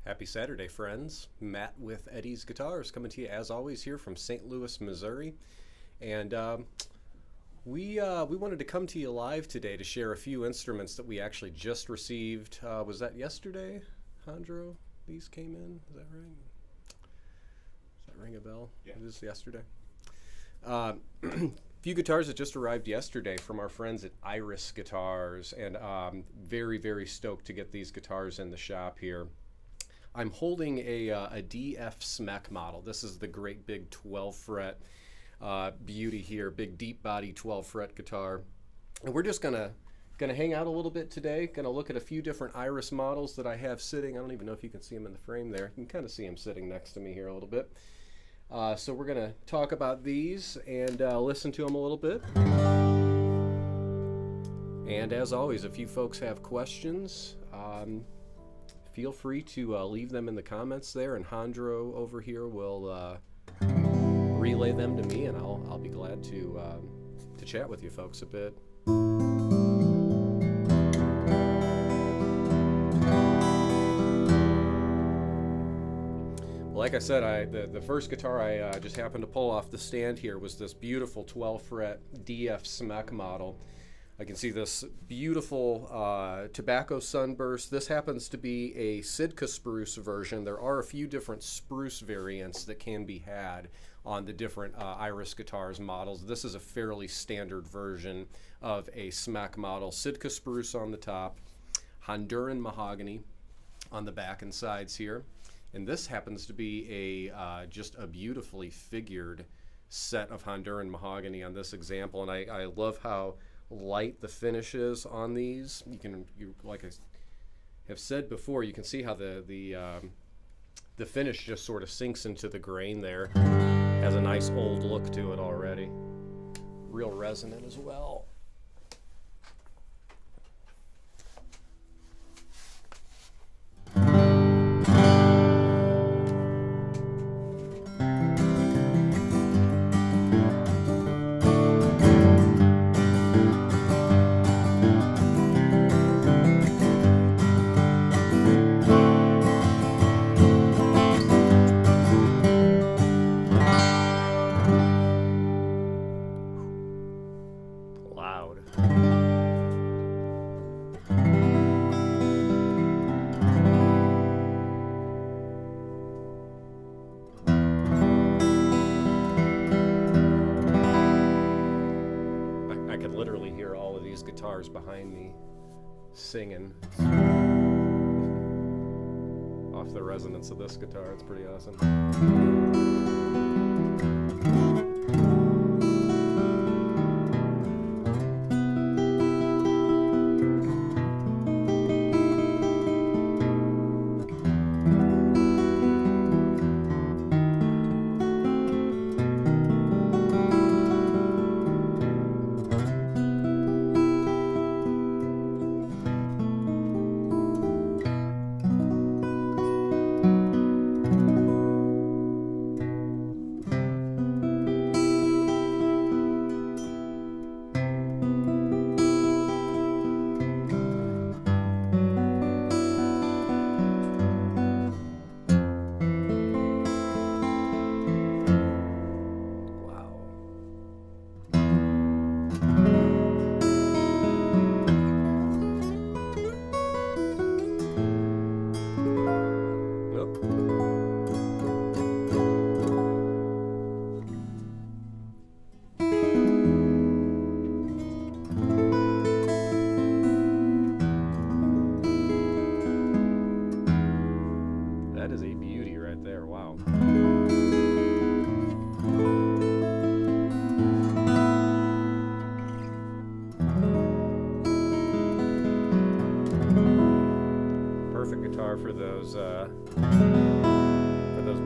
Happy Saturday, friends. Matt with Eddie's Guitars coming to you as always here from St. Louis, Missouri. And we wanted to come to you live today to share a few instruments that we actually just received. Was that yesterday, Hondro? These came in? Is that right? Does that ring a bell? Yeah. It was yesterday. Few guitars that just arrived yesterday from our friends at Iris Guitars, and very, very stoked to get these guitars in the shop here. I'm holding a DF Smeck model. This is the great big 12 fret beauty here, big deep body 12 fret guitar. And we're just gonna hang out a little bit today, gonna look at a few different Iris models that I have sitting. I don't even know if you can see them in the frame there. You can kind of see them sitting next to me here a little bit. So we're gonna talk about these and listen to them a little bit. And as always, if you folks have questions, feel free to leave them in the comments there, and Hondro over here will relay them to me, and I'll be glad to chat with you folks a bit. Like I said, the first guitar I just happened to pull off the stand here was this beautiful 12 fret DF Smeck model. I can see this beautiful tobacco sunburst. This happens to be a Sitka spruce version. There are a few different spruce variants that can be had on the different Iris Guitars models. This is a fairly standard version of a Smeck model. Sitka spruce on the top, Honduran mahogany on the back and sides here. And this happens to be a just a beautifully figured set of Honduran mahogany on this example. And I love how light the finish is on these. You like I have said before, you can see how the finish just sort of sinks into the grain there. Has a nice old look to it already. Real resonant as well. Guitars behind me singing off the resonance of this guitar. It's pretty awesome. That is a beauty right there. Wow. Perfect guitar for those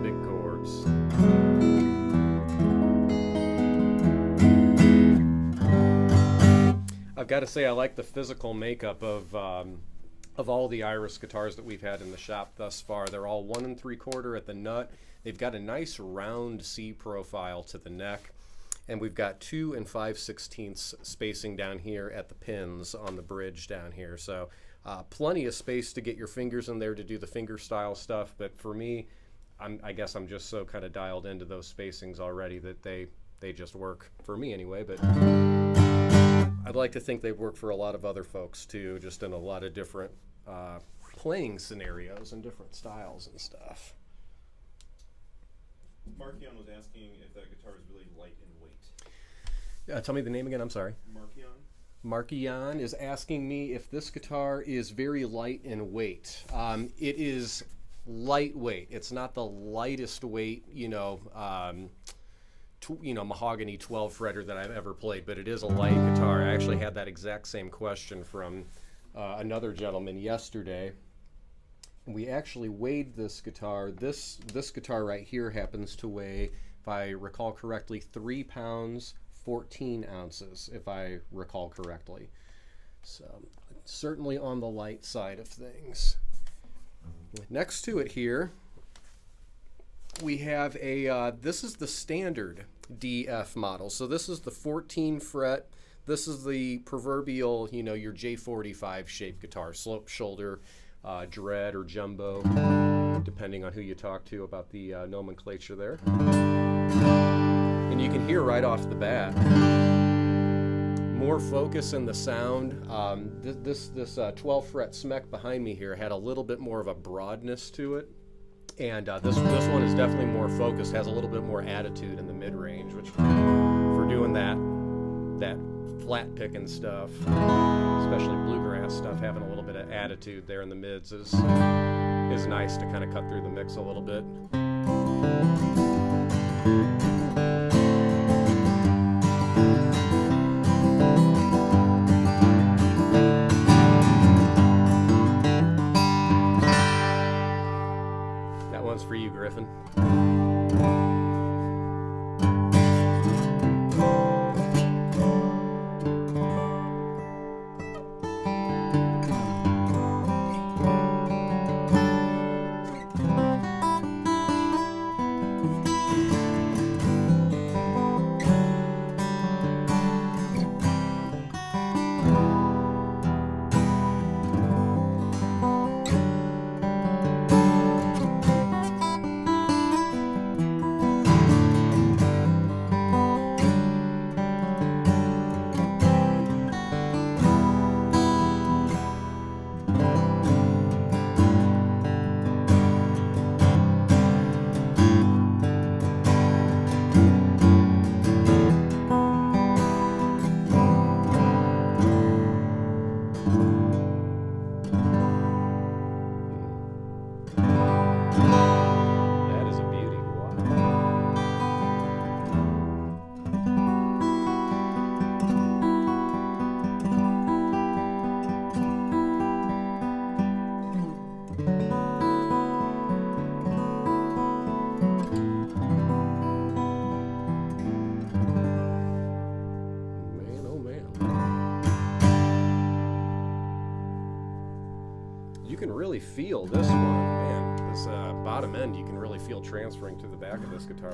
big chords. I've got to say, I like the physical makeup of all the Iris guitars that we've had in the shop thus far. They're all 1 3/4 at the nut. They've got a nice round C profile to the neck. and we've got 2 5/16 spacing down here at the pins on the bridge down here. So plenty of space to get your fingers in there to do the finger style stuff, but for me, I guess I'm just so kind of dialed into those spacings already that they just work for me anyway. But I'd like to think they work for a lot of other folks too, just in a lot of different playing scenarios and different styles and stuff. Markion was asking if that guitar is really light in weight. Tell me the name again, I'm sorry. Markion is asking me if this guitar is very light in weight. It is lightweight. It's not the lightest weight, mahogany 12 fretter that I've ever played, but it is a light guitar. I actually had that exact same question from another gentleman yesterday. We actually weighed this guitar. This guitar right here happens to weigh, if I recall correctly, 3 pounds 14 ounces, if I recall correctly. So certainly on the light side of things. Next to it here, we have a, this is the standard DF model. So this is the 14 fret. This is the proverbial, your J45 shaped guitar, slope shoulder, dread or jumbo, depending on who you talk to about the nomenclature there. And you can hear right off the bat, more focus in the sound. This 12 fret Smeck behind me here had a little bit more of a broadness to it. And this one is definitely more focused, has a little bit more attitude in the mid-range, which for doing that flat picking stuff, especially bluegrass stuff, having a little bit of attitude there in the mids is nice to kind of cut through the mix a little bit. That one's for you, Griffin. You can really feel this one, man. This bottom end, you can really feel transferring to the back of this guitar.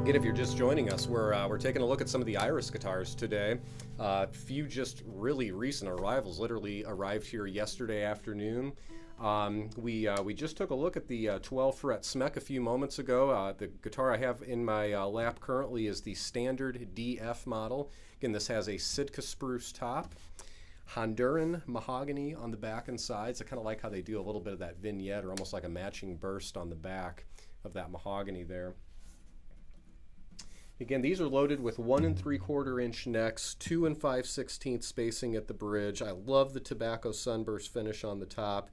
Again, if you're just joining us, we're taking a look at some of the Iris guitars today. A few just really recent arrivals, literally arrived here yesterday afternoon. We just took a look at the 12 fret Smeck a few moments ago. The guitar I have in my lap currently is the standard DF model. Again, this has a Sitka spruce top, Honduran mahogany on the back and sides. I kind of like how they do a little bit of that vignette or almost like a matching burst on the back of that mahogany there. Again, these are loaded with 1 3/4 inch necks, 2 5/16 spacing at the bridge. I love the tobacco sunburst finish on the top.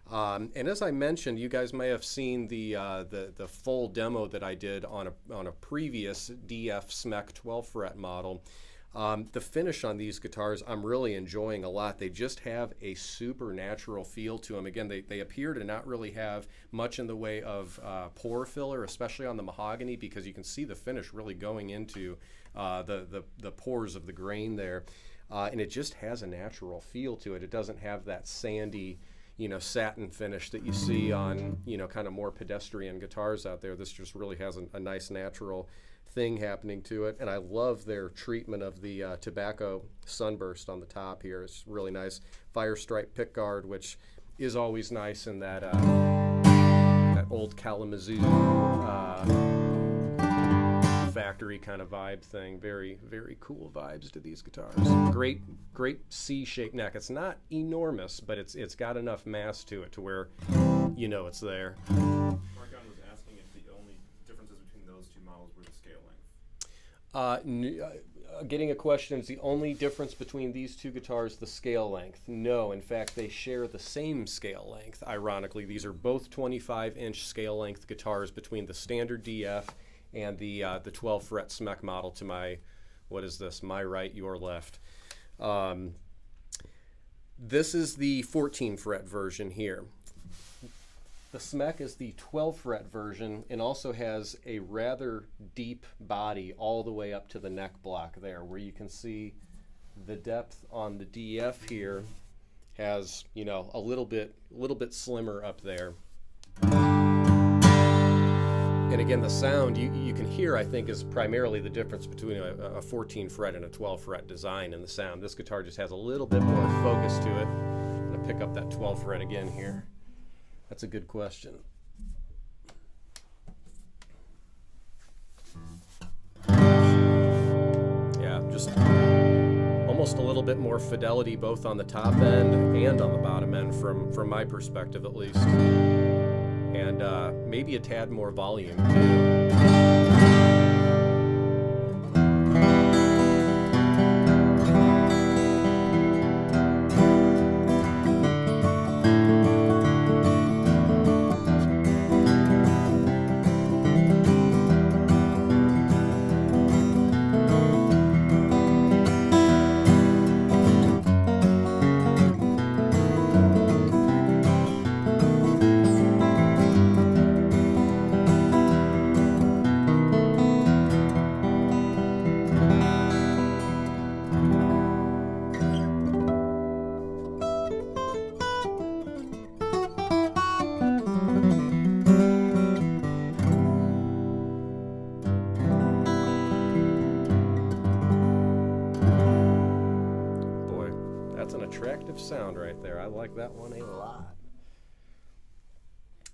And as I mentioned, you guys may have seen the full demo that I did on a previous DF Smeck 12 fret model. The finish on these guitars I'm really enjoying a lot. They just have a supernatural feel to them. Again, they appear to not really have much in the way of pore filler, especially on the mahogany, because you can see the finish really going into the pores of the grain there. And it just has a natural feel to it. It doesn't have that sandy, satin finish that you see on, kind of more pedestrian guitars out there. This just really has a nice natural thing happening to it. And I love their treatment of the tobacco sunburst on the top here. It's really nice. Fire stripe pickguard, which is always nice in that old Kalamazoo factory kind of vibe thing. Very, very cool vibes to these guitars. Great C-shaped neck. It's not enormous, but it's got enough mass to it to where it's there. Mark was asking if the only differences between those two models were the scale length. Getting a question, is the only difference between these two guitars the scale length? No, in fact, they share the same scale length. Ironically, these are both 25-inch scale length guitars between the standard DF and the 12 fret Smeck model to my, what is this, my right, your left. This is the 14 fret version here. The Smeck is the 12 fret version and also has a rather deep body all the way up to the neck block there, where you can see the depth on the DF here has, a little bit slimmer up there. And again, the sound you can hear, I think, is primarily the difference between a 14 fret and a 12 fret design in the sound. This guitar just has a little bit more focus to it. I'm going to pick up that 12 fret again here. That's a good question. Yeah, just almost a little bit more fidelity both on the top end and on the bottom end from my perspective at least. And maybe a tad more volume too. Attractive sound right there. I like that one a lot.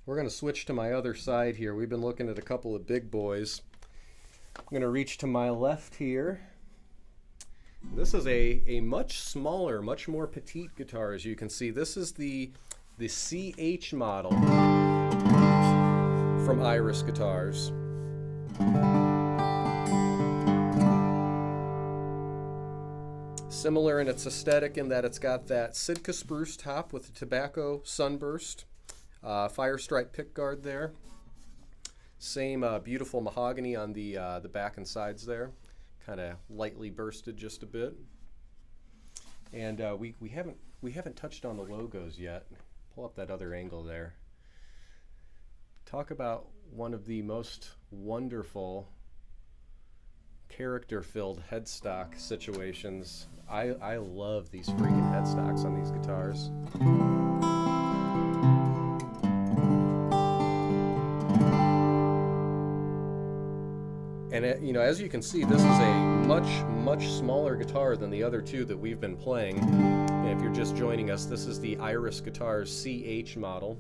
We're going to switch to my other side here. We've been looking at a couple of big boys. I'm going to reach to my left here. This is a much smaller, much more petite guitar, as you can see. This is the CH model from Iris Guitars. Similar in its aesthetic in that it's got that Sitka spruce top with the tobacco sunburst, fire stripe pickguard there. Same beautiful mahogany on the back and sides there, kind of lightly bursted just a bit. And we haven't touched on the logos yet. Pull up that other angle there. Talk about one of the most wonderful character-filled headstock situations. I love these freaking headstocks on these guitars. And as you can see, this is a much smaller guitar than the other two that we've been playing. And if you're just joining us, this is the Iris Guitars CH model.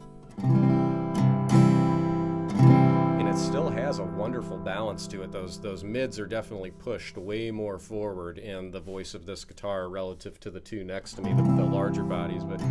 It still has a wonderful balance to it. Those mids are definitely pushed way more forward in the voice of this guitar relative to the two next to me, the larger bodies. But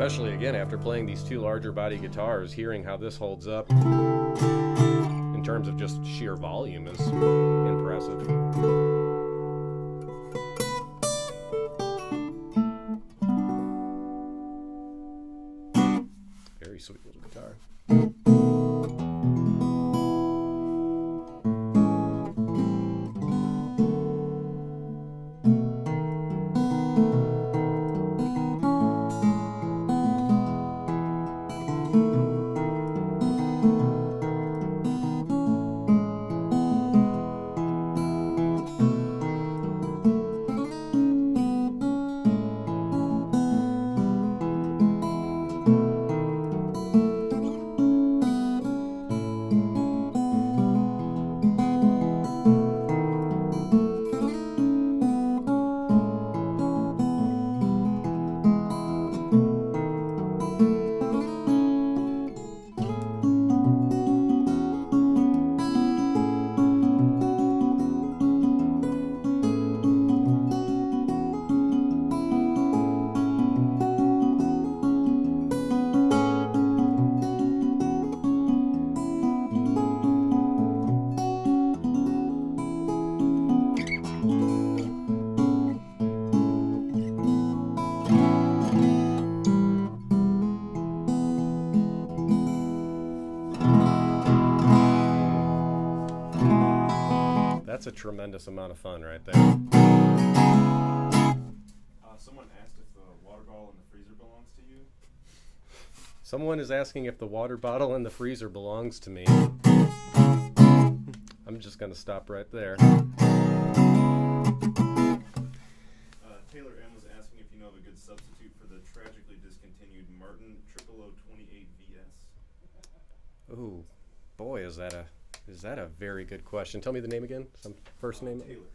especially again after playing these two larger body guitars, hearing how this holds up in terms of just sheer volume is impressive. Very sweet little guitar. That's a tremendous amount of fun right there. Someone asked if the water bottle in the freezer belongs to you. Someone is asking if the water bottle in the freezer belongs to me. I'm just going to stop right there. Taylor M was asking if you know of a good substitute for the tragically discontinued Martin 0028 VS. Ooh, boy, is that a very good question. Tell me the name again. Some first name. Taylor.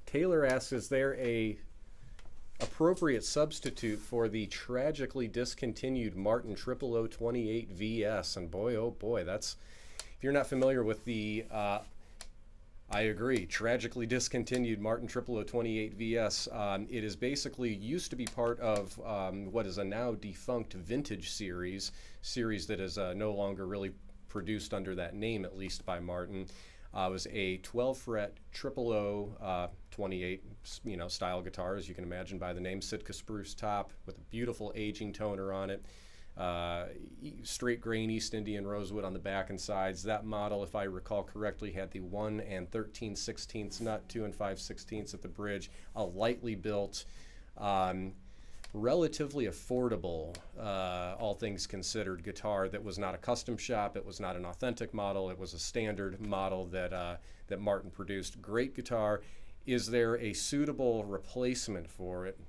Taylor asks, is there a appropriate substitute for the tragically discontinued Martin 0028 VS? And boy, oh boy, that's, if you're not familiar with the, I agree, tragically discontinued Martin 0028 VS, it is basically used to be part of what is a now defunct vintage series that is no longer really produced under that name, at least by Martin. It was a 12 fret 000 28 style guitar, as you can imagine by the name, Sitka spruce top with a beautiful aging toner on it, straight grain East Indian rosewood on the back and sides. That model, if I recall correctly, had the 1 13/16 nut, 2 5/16 at the bridge, a lightly built, relatively affordable, all things considered, guitar that was not a custom shop. It was not an authentic model. It was a standard model that Martin produced. Great guitar. Is there a suitable replacement for it?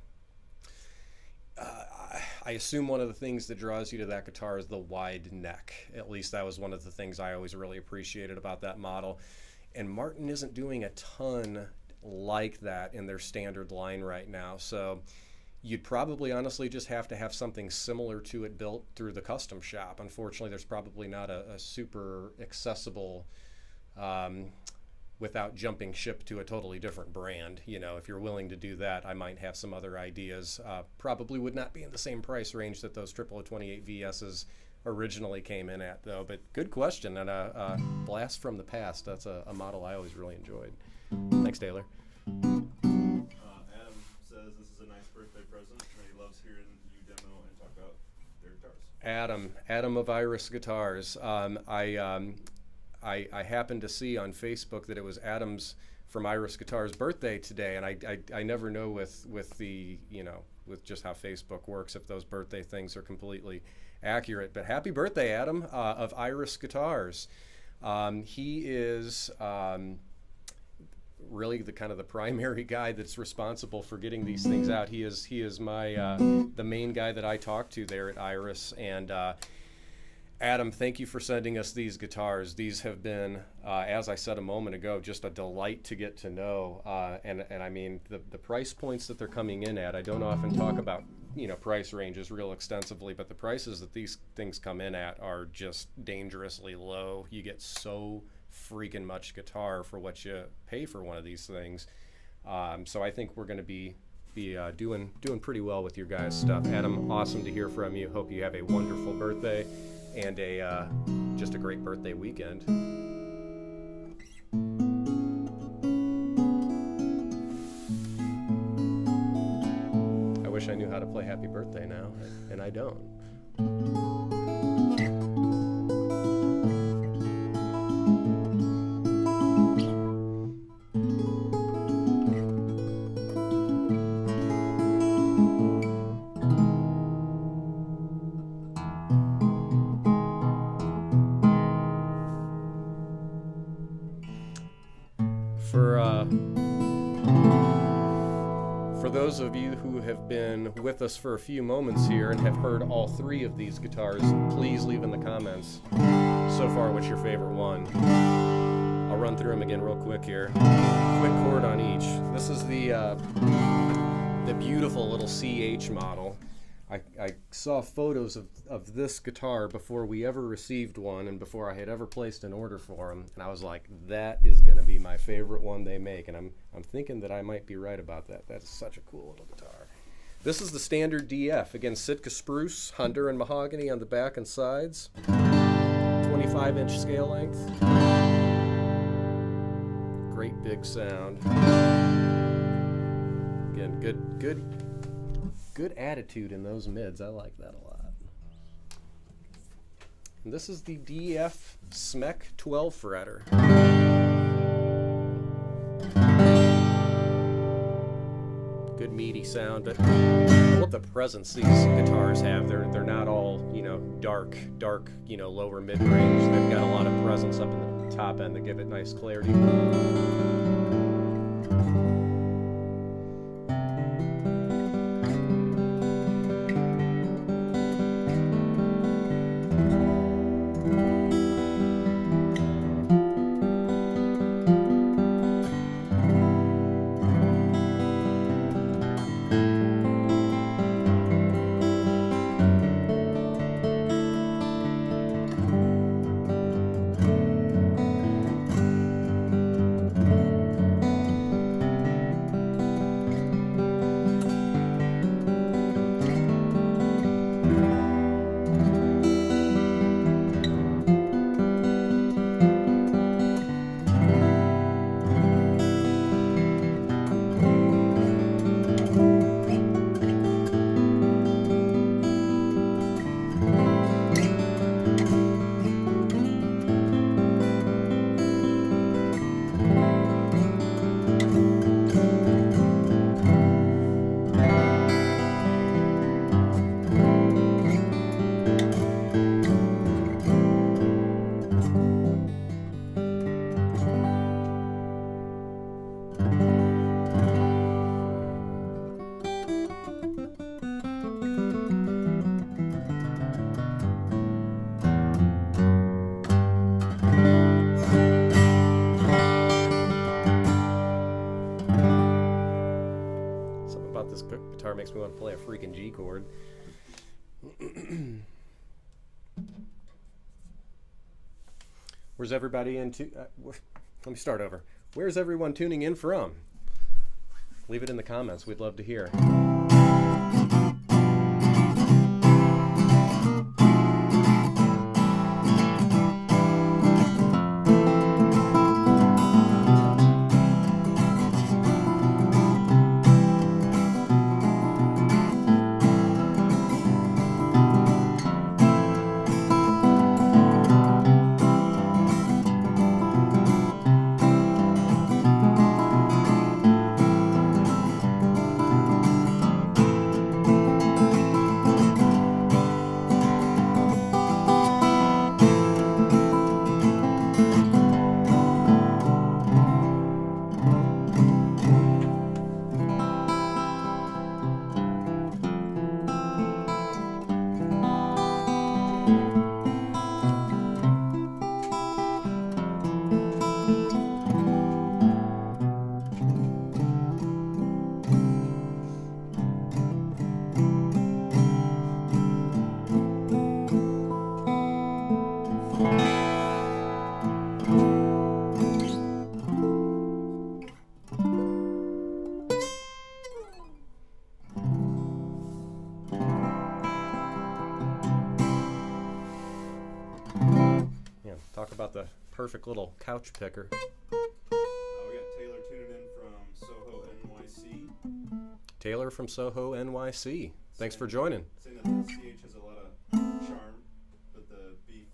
I assume one of the things that draws you to that guitar is the wide neck. At least that was one of the things I always really appreciated about that model. And Martin isn't doing a ton like that in their standard line right now. So you'd probably honestly just have to have something similar to it built through the custom shop. Unfortunately, there's probably not a super accessible without jumping ship to a totally different brand. If you're willing to do that, I might have some other ideas. Probably would not be in the same price range that those 0028 VSs originally came in at, though. But good question, and a blast from the past. That's a model I always really enjoyed. Thanks, Taylor. Adam says this is a nice birthday present, and he loves hearing you demo and talk about their guitars. Adam of Iris Guitars. I happened to see on Facebook that it was Adam's from Iris Guitars' birthday today, and I never know with the with just how Facebook works if those birthday things are completely accurate. But happy birthday, Adam, of Iris Guitars. He is really the kind of the primary guy that's responsible for getting these things out. He is my the main guy that I talk to there at Iris. And Adam, thank you for sending us these guitars. These have been, as I said a moment ago, just a delight to get to know. And I mean, the price points that they're coming in at, I don't often talk about price ranges real extensively, but the prices that these things come in at are just dangerously low. You get so freaking much guitar for what you pay for one of these things. So I think we're going to be be doing pretty well with your guys' stuff. Adam, awesome to hear from you. Hope you have a wonderful birthday and a just a great birthday weekend. I wish I knew how to play Happy Birthday now, and I don't. For those of you who have been with us for a few moments here and have heard all three of these guitars, please leave in the comments so far what's your favorite one. I'll run through them again real quick here. Quick chord on each. This is the beautiful little CH model. I saw photos of this guitar before we ever received one and before I had ever placed an order for them, and I was like, that is going to be my favorite one they make, and I'm thinking that I might be right about that. That's such a cool little guitar. This is the standard DF. Again, Sitka spruce, Honduran mahogany on the back and sides, 25-inch scale length. Great big sound. Again, good attitude in those mids. I like that a lot. And this is the DF Smeck 12 fretter. Good meaty sound, but I love the presence these guitars have. They're not all, you know, dark, you know, lower mid-range. They've got a lot of presence up in the top end that give it nice clarity. This guitar makes me want to play a freaking G chord. Where's everybody let me start over. Where's everyone tuning in from? Leave it in the comments. We'd love to hear. Talk about the perfect little couch picker. We got Taylor tuning in from Soho, NYC. Taylor from Soho, NYC. Thanks for joining. Saying that the CH has a lot of charm, but the beef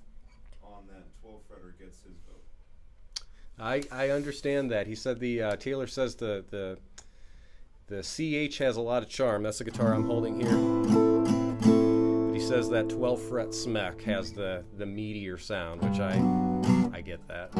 on that 12 fretter gets his vote. I understand that. He said Taylor says the CH has a lot of charm. That's the guitar I'm holding here. But he says that 12 fret Smeck has the meatier sound, which I get that.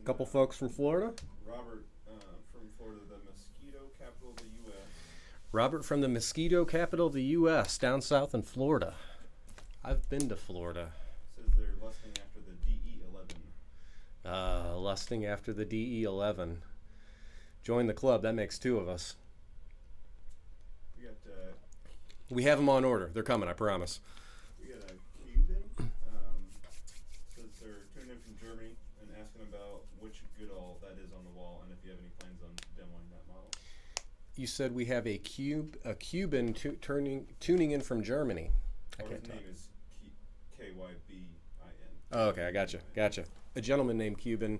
Couple folks from Florida. Robert from Florida, the mosquito capital of the U.S. Robert from the mosquito capital of the U.S., down south in Florida. I've been to Florida. Says they're lusting after the DE11. Lusting after the DE11. Join the club. That makes two of us. We got We have them on order. They're coming, I promise. we got a Cuban. Says they're tuning in from Germany and asking about which Goodall that is on the wall and if you have any plans on demoing that model. You said we have a Cuban tuning in from Germany. I Or can't his talk. name is Kybin. Oh, okay, I gotcha. A gentleman named Cuban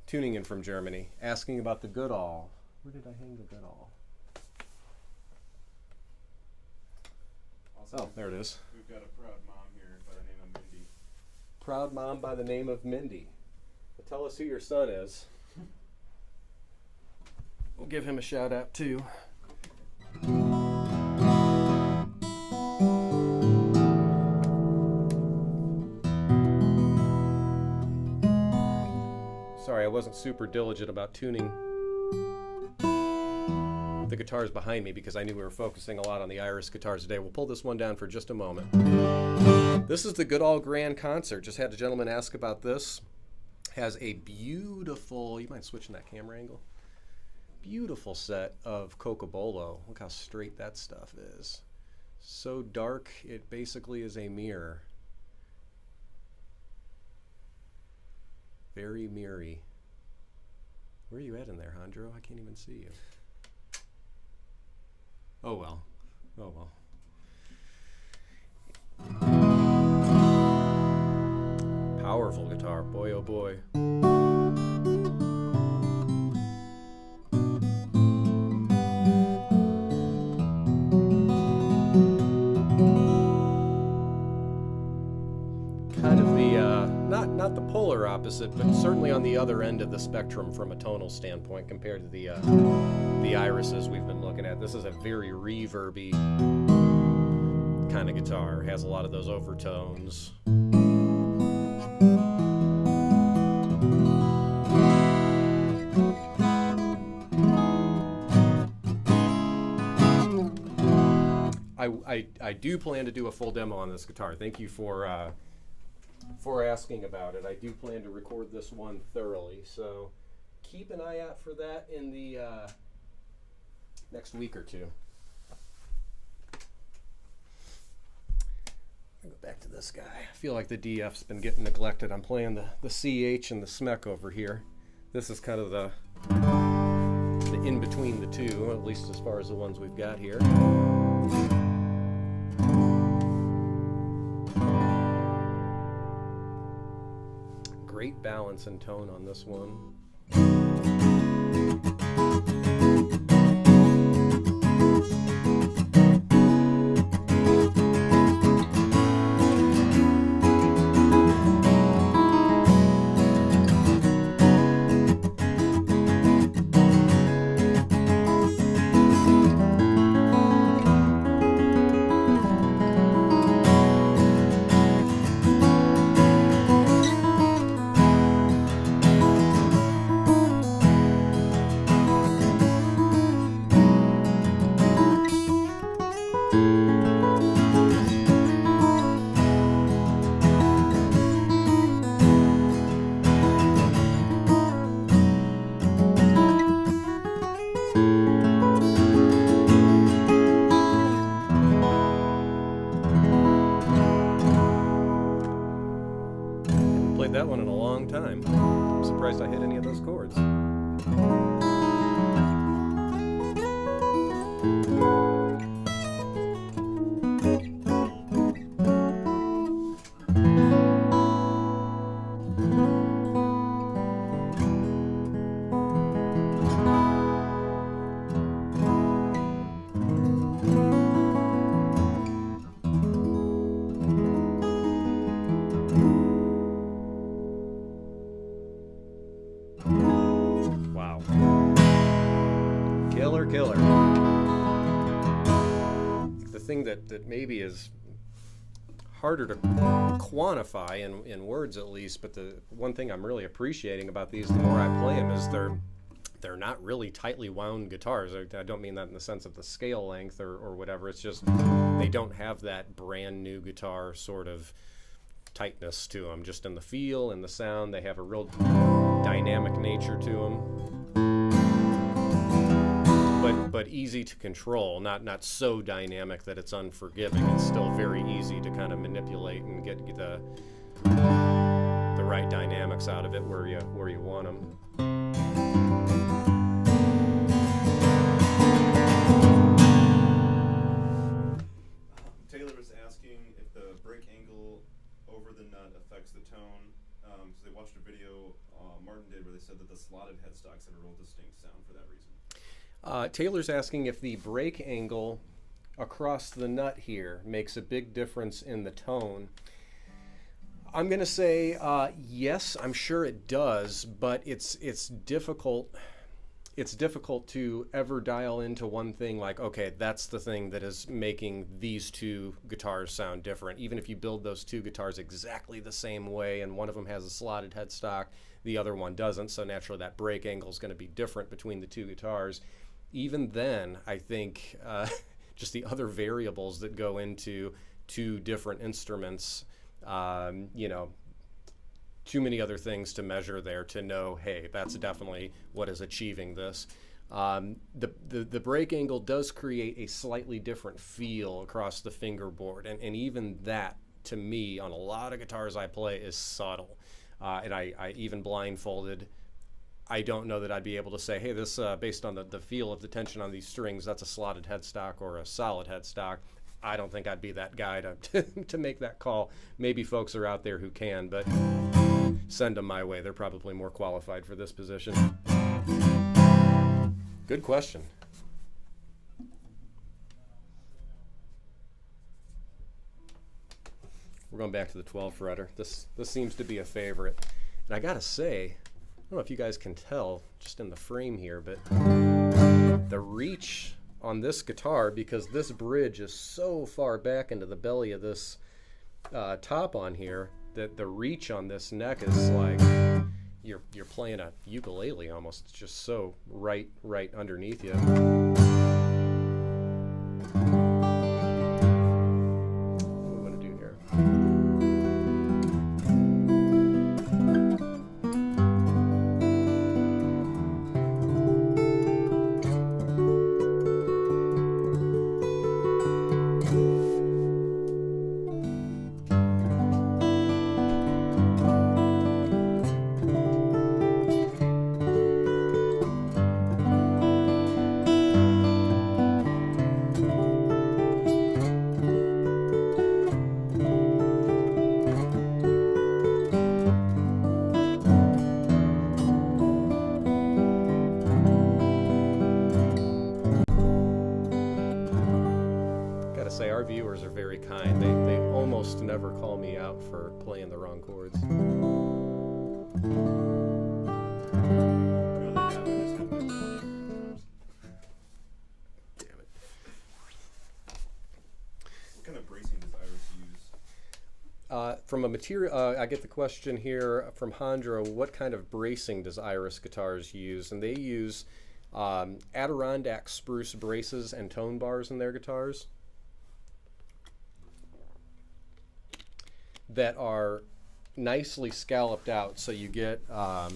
tuning in from Germany, asking about the Goodall. Where did I hang the Goodall? Also, Oh, there it is. we've got a proud mom here by the name of Mindy. Proud mom by the name of Mindy. Well, tell us who your son is. We'll give him a shout out too. Sorry, I wasn't super diligent about tuning the guitars behind me because I knew we were focusing a lot on the Iris guitars today. We'll pull this one down for just a moment. This is the Goodall Grand Concert. Just had a gentleman ask about this. Has a beautiful, you mind switching that camera angle? Beautiful set of Cocobolo. Look how straight that stuff is. So dark, it basically is a mirror. Very mirrory. Where are you at in there, Hondro? I can't even see you. Oh well. Oh well. Powerful guitar. Boy, oh boy. Kind of the not the polar opposite, but certainly on the other end of the spectrum from a tonal standpoint compared to the irises we've been looking at. This is a very reverby kind of guitar. It has a lot of those overtones. I do plan to do a full demo on this guitar. Thank you for asking about it. I do plan to record this one thoroughly, so keep an eye out for that in the next week or two. I'll go back to this guy. I feel like the DF's been getting neglected. I'm playing the CH and the Smeck over here. This is kind of the in between the two, at least as far as the ones we've got here. Great balance and tone on this one. That one in a long time. I'm surprised I hit any of those chords. Killer. The thing that maybe is harder to quantify in words at least, but the one thing I'm really appreciating about these the more I play them is they're not really tightly wound guitars. I don't mean that in the sense of the scale length or whatever. It's just they don't have that brand new guitar sort of tightness to them, just in the feel and the sound. They have a real dynamic nature to them. But easy to control, not so dynamic that it's unforgiving. It's still very easy to kind of manipulate and get the right dynamics out of it where you want them. Taylor was asking if the break angle over the nut affects the tone. So they watched a video Martin did where they said that the slotted headstocks had a real distinct sound for that reason. Taylor's asking if the break angle across the nut here makes a big difference in the tone. I'm going to say yes, I'm sure it does, but it's difficult. It's difficult to ever dial into one thing like, okay, that's the thing that is making these two guitars sound different. Even if you build those two guitars exactly the same way and one of them has a slotted headstock, the other one doesn't, so naturally that break angle is going to be different between the two guitars. Even then, I think just the other variables that go into two different instruments, too many other things to measure there to know, hey, that's definitely what is achieving this. The break angle does create a slightly different feel across the fingerboard, and even that, to me, on a lot of guitars I play, is subtle. And I even blindfolded, I don't know that I'd be able to say, hey, this, based on the feel of the tension on these strings, that's a slotted headstock or a solid headstock. I don't think I'd be that guy to make that call. Maybe folks are out there who can, but send them my way. They're probably more qualified for this position. Good question. We're going back to the 12 fretter. This seems to be a favorite. And I gotta say, I don't know if you guys can tell just in the frame here, but the reach on this guitar, because this bridge is so far back into the belly of this top on here, that the reach on this neck is like you're playing a ukulele almost. It's just so right underneath you. gotta say, our viewers are very kind. They almost never call me out for playing the wrong chords. Damn it. What kind of bracing does Iris use? From a material, I get the question here from Hondro, what kind of bracing does Iris guitars use? And they use Adirondack spruce braces and tone bars in their guitars that are nicely scalloped out, so you get that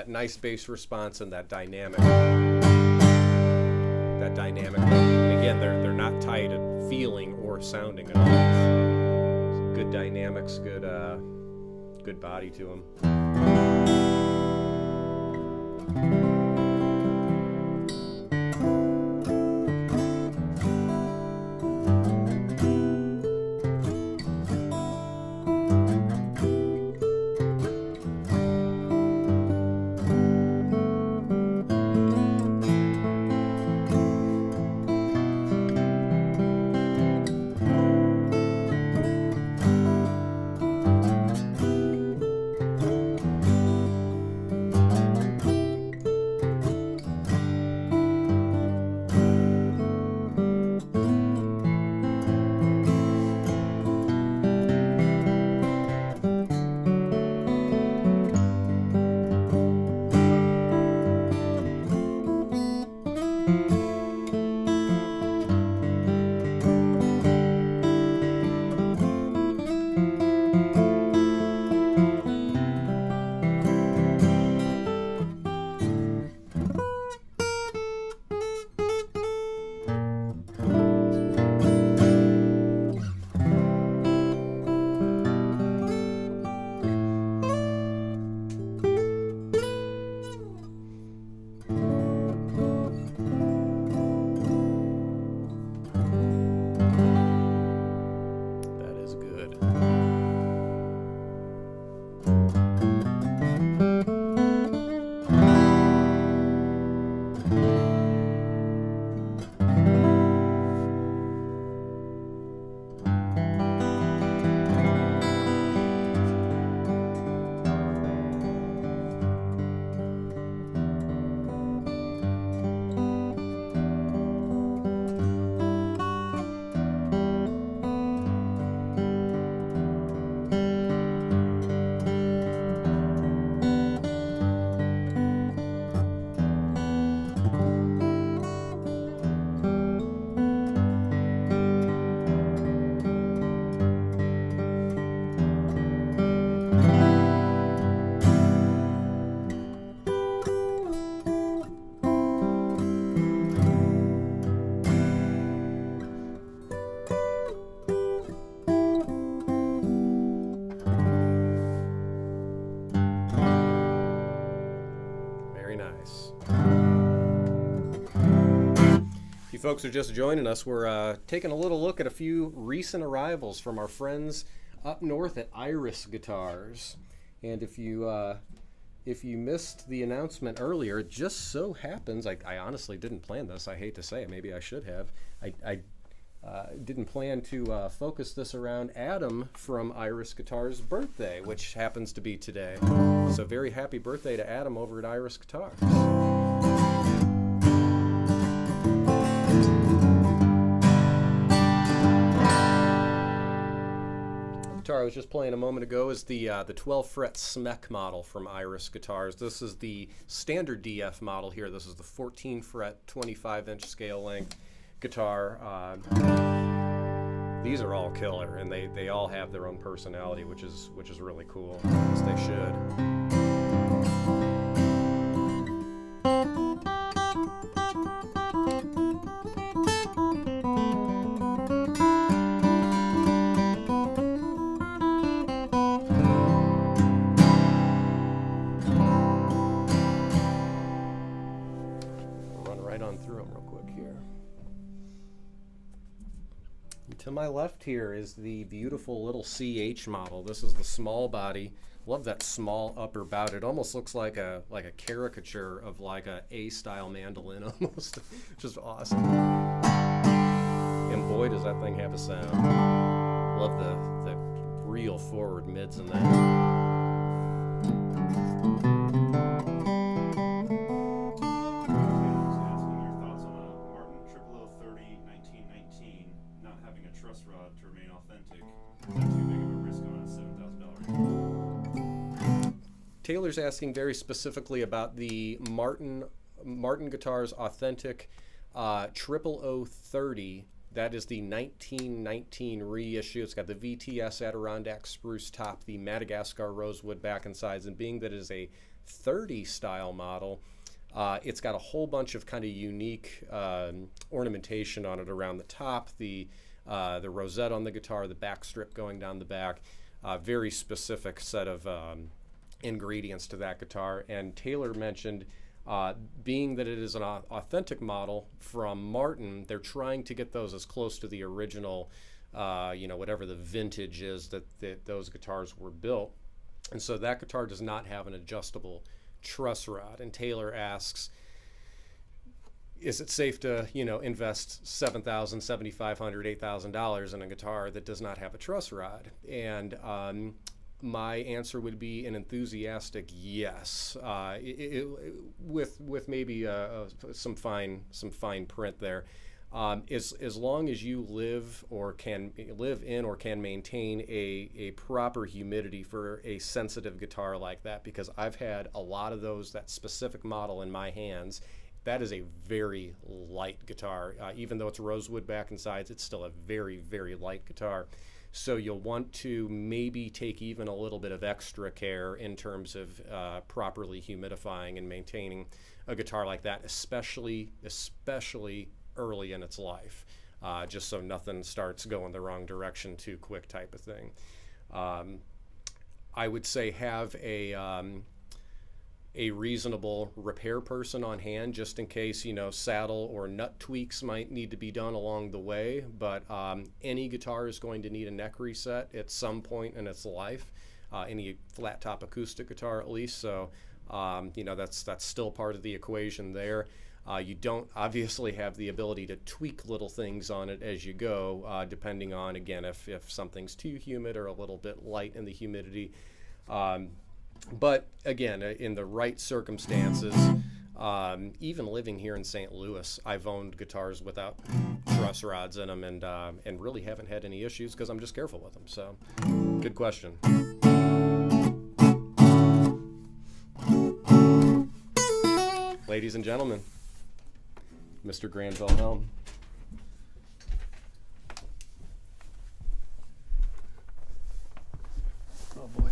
nice bass response and that dynamic. And again, they're not tight at feeling or sounding at all. Good dynamics, good body to them. Folks are just joining us, we're taking a little look at a few recent arrivals from our friends up north at Iris Guitars. And if you missed the announcement earlier, it just so happens, I honestly didn't plan this, I hate to say it, maybe I should have. I didn't plan to focus this around Adam from Iris Guitars' birthday, which happens to be today. So very happy birthday to Adam over at Iris Guitars. Guitar I was just playing a moment ago is the 12 fret Smeck model from Iris Guitars. This is the standard DF model here. This is the 14 fret 25-inch scale length guitar. These are all killer, and they all have their own personality, which is really cool, as they should. To my left here is the beautiful little CH model. This is the small body Love that small upper bout. It almost looks like a caricature of like a A-style mandolin almost. Just awesome. And boy, does that thing have a sound. Love the real forward mids in that. Taylor's asking very specifically about the Martin Guitars Authentic 00030. That is the 1919 reissue. It's got the VTS Adirondack spruce top, the Madagascar rosewood back and sides, and being that it is a 30 style model, it's got a whole bunch of kind of unique ornamentation on it around the top, the rosette on the guitar, the back strip going down the back, very specific set of ingredients to that guitar. And Taylor mentioned being that it is an authentic model from Martin, they're trying to get those as close to the original, whatever the vintage is that those guitars were built. And so that guitar does not have an adjustable truss rod. And Taylor asks, is it safe to, invest $7,000, $7,500, $8,000 in a guitar that does not have a truss rod? And my answer would be an enthusiastic yes, with maybe some fine print there. As long as you live in or can maintain a proper humidity for a sensitive guitar like that, because I've had a lot of those, that specific model in my hands. That is a very light guitar. Even though it's rosewood back and sides, it's still a very, very light guitar. So you'll want to maybe take even a little bit of extra care in terms of properly humidifying and maintaining a guitar like that, especially early in its life, just so nothing starts going the wrong direction too quick type of thing. I would say have a reasonable repair person on hand just in case, saddle or nut tweaks might need to be done along the way. But any guitar is going to need a neck reset at some point in its life, any flat top acoustic guitar at least. So, that's still part of the equation there. You don't obviously have the ability to tweak little things on it as you go, depending on, again, if something's too humid or a little bit light in the humidity. But again, in the right circumstances, even living here in St. Louis, I've owned guitars without truss rods in them, and really haven't had any issues because I'm just careful with them. So, good question. Ladies and gentlemen, Mr. Granville Helm. Oh boy.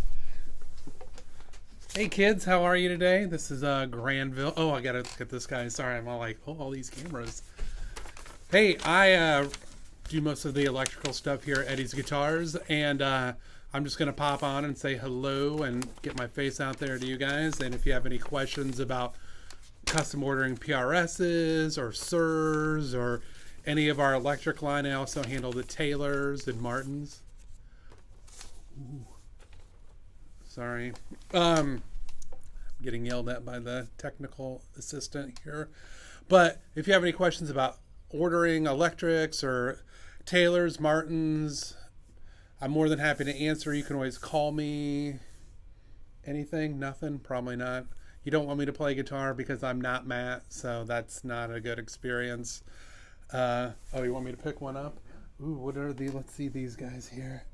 Hey kids, how are you today? This is Granville. Oh, I gotta get this guy. Sorry, I'm all like, all these cameras. Hey, I do most of the electrical stuff here at Eddie's Guitars, and I'm just gonna pop on and say hello and get my face out there to you guys. And if you have any questions about custom ordering PRSs or SIRs or any of our electric line, I also handle the Taylors and Martins. Ooh. Sorry. Getting yelled at by the technical assistant here. But if you have any questions about ordering electrics or Taylors, Martins, I'm more than happy to answer. You can always call me. Anything? Nothing? Probably not. You don't want me to play guitar because I'm not Matt, so that's not a good experience. Oh, you want me to pick one up? Ooh, what are the, let's see these guys here.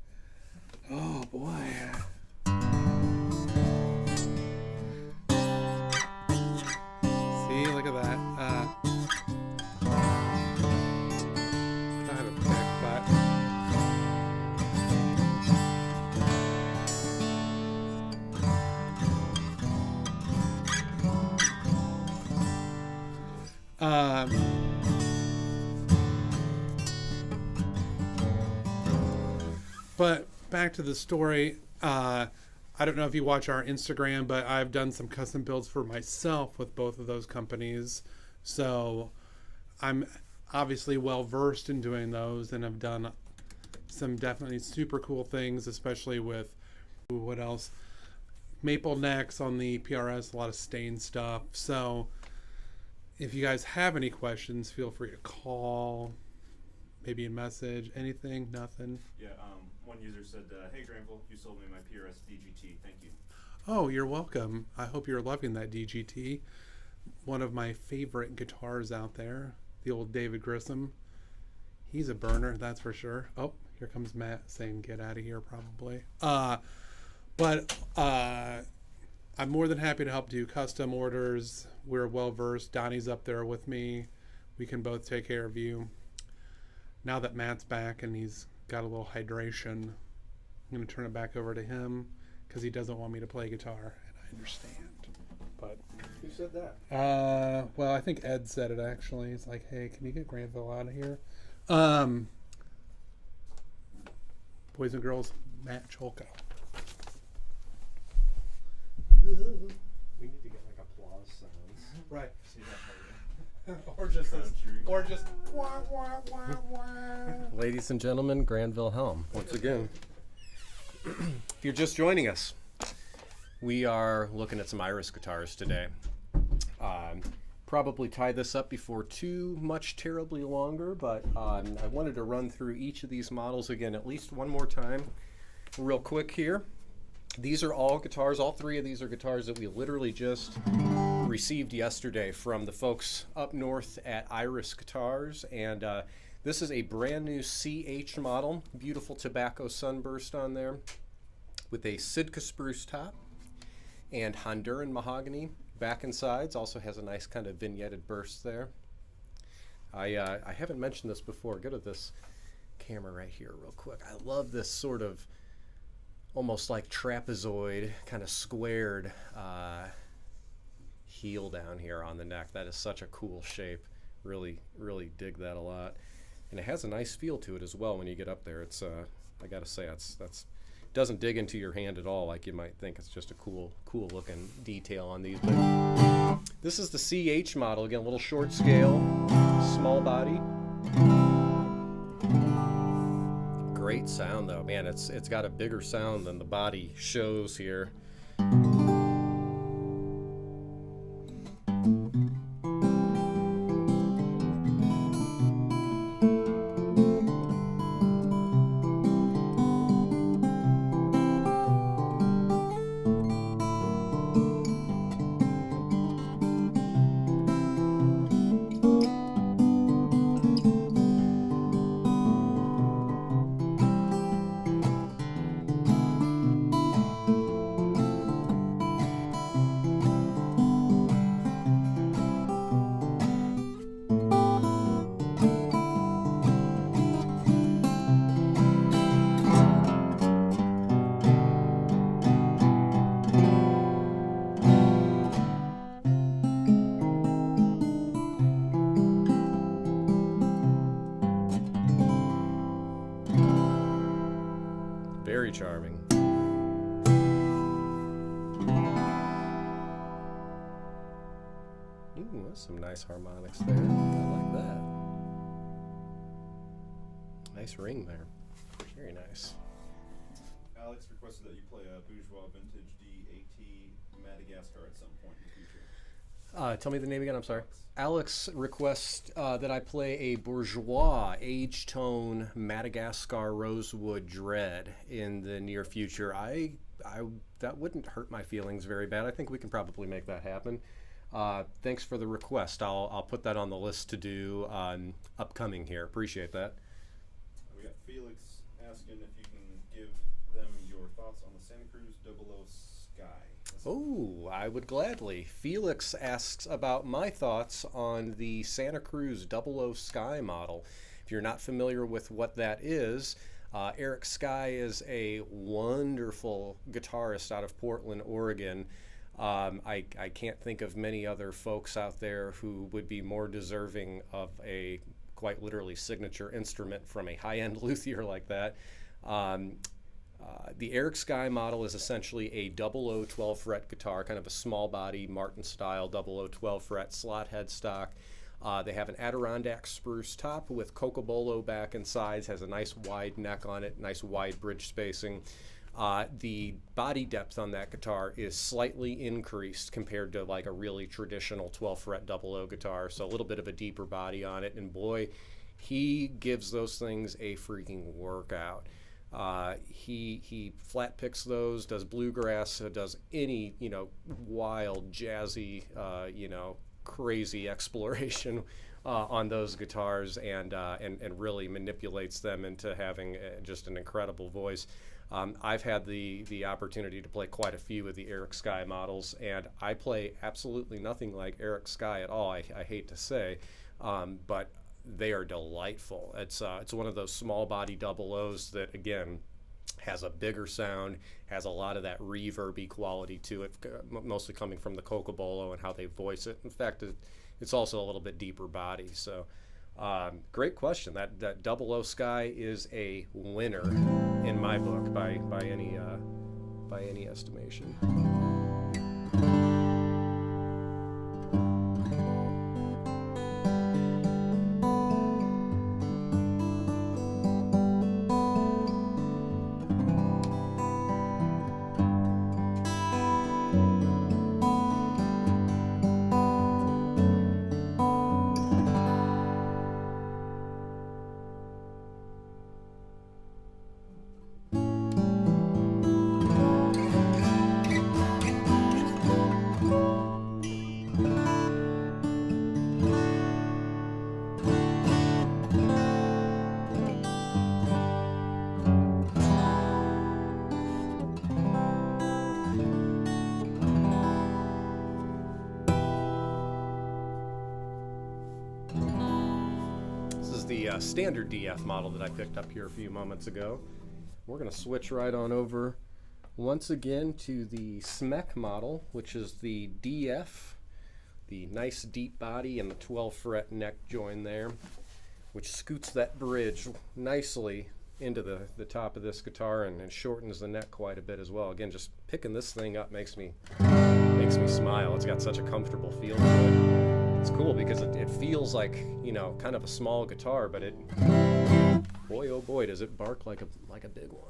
Oh boy. See, look at that. I have a pick, but back to the story. I don't know if you watch our Instagram, but I've done some custom builds for myself with both of those companies. So I'm obviously well versed in doing those, and I've done some definitely super cool things, especially with what else? maple necks on the PRS, a lot of stained stuff. So if you guys have any questions, feel free to call, maybe a message, anything, nothing. Yeah, one user said, hey Granville, you sold me my PRS DGT, thank you. Oh, you're welcome. I hope you're loving that DGT. One of my favorite guitars out there, the old David Grissom. He's a burner, that's for sure. Oh, here comes Matt saying get out of here probably. But I'm more than happy to help do custom orders. We're well versed. Donnie's up there with me. We can both take care of you. Now that Matt's back and he's got a little hydration, I'm going to turn it back over to him because he doesn't want me to play guitar, and I understand. But Who said that? well, I think Ed said it actually. He's like, hey, can you get Granville out of here? Boys and girls, Matt Cholko. We need to get like applause sounds. Right. See that or just this, Country. or just wah, wah, wah, wah. Ladies and gentlemen, Granville Helm once again. If you're just joining us, we are looking at some Iris guitars today. Probably tie this up before too much terribly longer, but I wanted to run through each of these models again at least one more time real quick here. These are all guitars, all three of these are guitars that we literally just received yesterday from the folks up north at Iris Guitars, and this is a brand new CH model, beautiful tobacco sunburst on there with a Sitka spruce top and Honduran mahogany back and sides. Also has a nice kind of vignetted burst there. I haven't mentioned this before. Go to this camera right here real quick. I love this sort of almost like trapezoid kind of squared heel down here on the neck. That is such a cool shape. Really dig that a lot. And it has a nice feel to it as well when you get up there. It's I gotta say that's doesn't dig into your hand at all like you might think. It's just a cool looking detail on these. But this is the CH model, again, a little short scale, small body. Great sound though, man. It's got a bigger sound than the body shows here. Very charming. Ooh, that's some nice harmonics there. I like that. Nice ring there. Very nice. Alex requested that you play a bourgeois vintage D80 Madagascar at some point in the future. Tell me the name again, I'm sorry. Alex requests that I play a bourgeois age tone Madagascar rosewood dread in the near future. I that wouldn't hurt my feelings very bad. I think we can probably make that happen. Thanks for the request. I'll put that on the list to do upcoming here. Appreciate that. We got Felix asking if you can give them your thoughts on the Santa Cruz 00 Sky. Oh, I would gladly. Felix asks about my thoughts on the Santa Cruz 00 Sky model. If you're not familiar with what that is, Eric Sky is a wonderful guitarist out of Portland, Oregon. I can't think of many other folks out there who would be more deserving of a quite literally signature instrument from a high-end luthier like that. The Eric Sky model is essentially a 00 12 fret guitar, kind of a small body Martin style 00 12 fret slot headstock. They have an Adirondack spruce top with cocobolo back and sides, has a nice wide neck on it, nice wide bridge spacing. The body depth on that guitar is slightly increased compared to like a really traditional 12 fret double O guitar, so a little bit of a deeper body on it, and boy, he gives those things a freaking workout. He flat picks those, does bluegrass, does any, wild, jazzy, crazy exploration on those guitars, and really manipulates them into having just an incredible voice. I've had the opportunity to play quite a few of the Eric Sky models, and I play absolutely nothing like Eric Sky at all, I hate to say, but they are delightful. It's one of those small body double O's that, again, has a bigger sound, has a lot of that reverby quality to it, mostly coming from the Cocobolo and how they voice it. In fact, it's also a little bit deeper body. So great question. That double O Sky is a winner in my book by any estimation. The standard DF model that I picked up here a few moments ago. We're going to switch right on over once again to the Smeck model, which is the DF, the nice deep body and the 12 fret neck join there, which scoots that bridge nicely into the top of this guitar and shortens the neck quite a bit as well. Again, just picking this thing up makes me smile. It's got such a comfortable feel to it. It's cool because it feels like, kind of a small guitar, but boy oh boy, does it bark like a big one.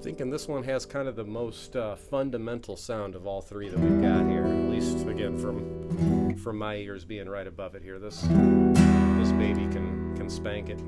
Thinking this one has kind of the most fundamental sound of all three that we've got here, at least again from my ears being right above it here. This baby can spank it.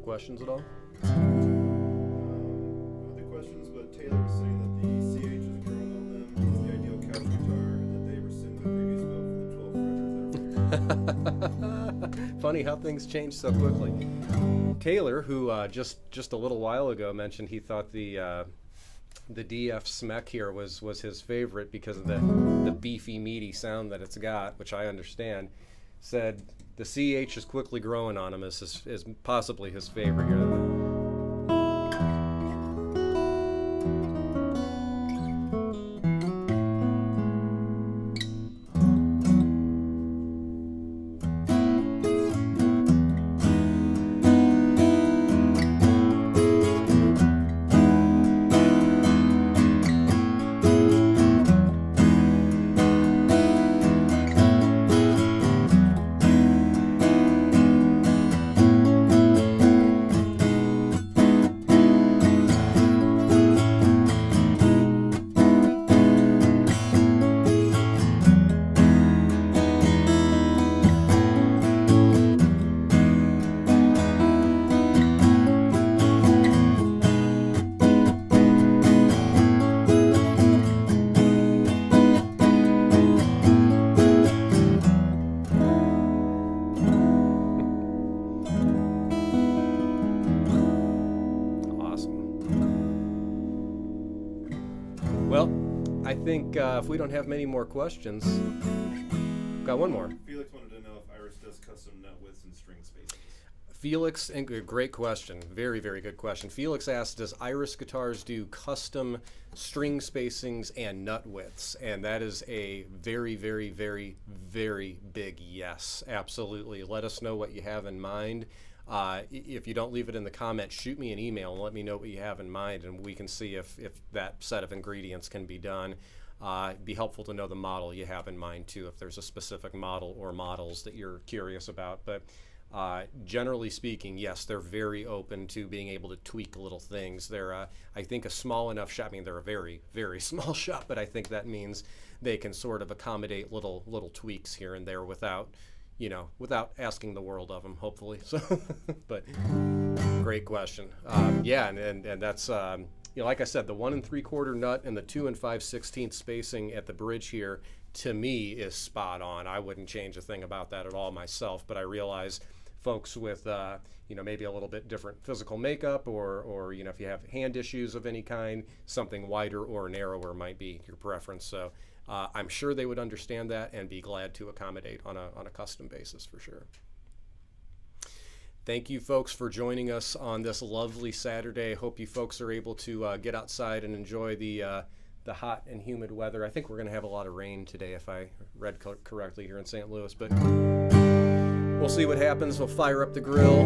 Questions at all? The questions, but Taylor was saying that the CH is growing on them. It's the ideal couch guitar, and that they rescind the previous vote for the 12 fretters. Funny how things change so quickly. Taylor, who just a little while ago mentioned he thought the DF Smeck here was his favorite because of the beefy, meaty sound that it's got, which I understand, said the CH is quickly growing on him is possibly his favorite here. Well, I think if we don't have many more questions, got one more. Felix wanted to know if Iris does custom nut widths and string spacings. Felix, and great question. Very, very good question. Felix asked, does Iris Guitars do custom string spacings and nut widths? And that is a very, very, very, very big yes. Absolutely. Let us know what you have in mind. If you don't leave it in the comments, shoot me an email and let me know what you have in mind, and we can see if that set of ingredients can be done. It'd be helpful to know the model you have in mind, too, if there's a specific model or models that you're curious about. But generally speaking, yes, they're very open to being able to tweak little things. They're, I think, a small enough shop. I mean, they're a very, very small shop, but I think that means they can sort of accommodate little tweaks here and there without asking the world of them, hopefully. So, but great question. Yeah, and that's like I said, the 1 3/4 nut and the 2 5/16 spacing at the bridge here, to me, is spot on. I wouldn't change a thing about that at all myself, but I realize folks with maybe a little bit different physical makeup, or if you have hand issues of any kind, something wider or narrower might be your preference. So I'm sure they would understand that and be glad to accommodate on a custom basis for sure. Thank you, folks, for joining us on this lovely Saturday. Hope you folks are able to get outside and enjoy the hot and humid weather. I think we're going to have a lot of rain today, if I read correctly here in St. Louis, but we'll see what happens. We'll fire up the grill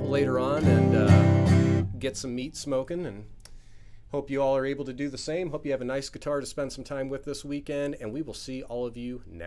later on and get some meat smoking, and hope you all are able to do the same. Hope you have a nice guitar to spend some time with this weekend, and we will see all of you next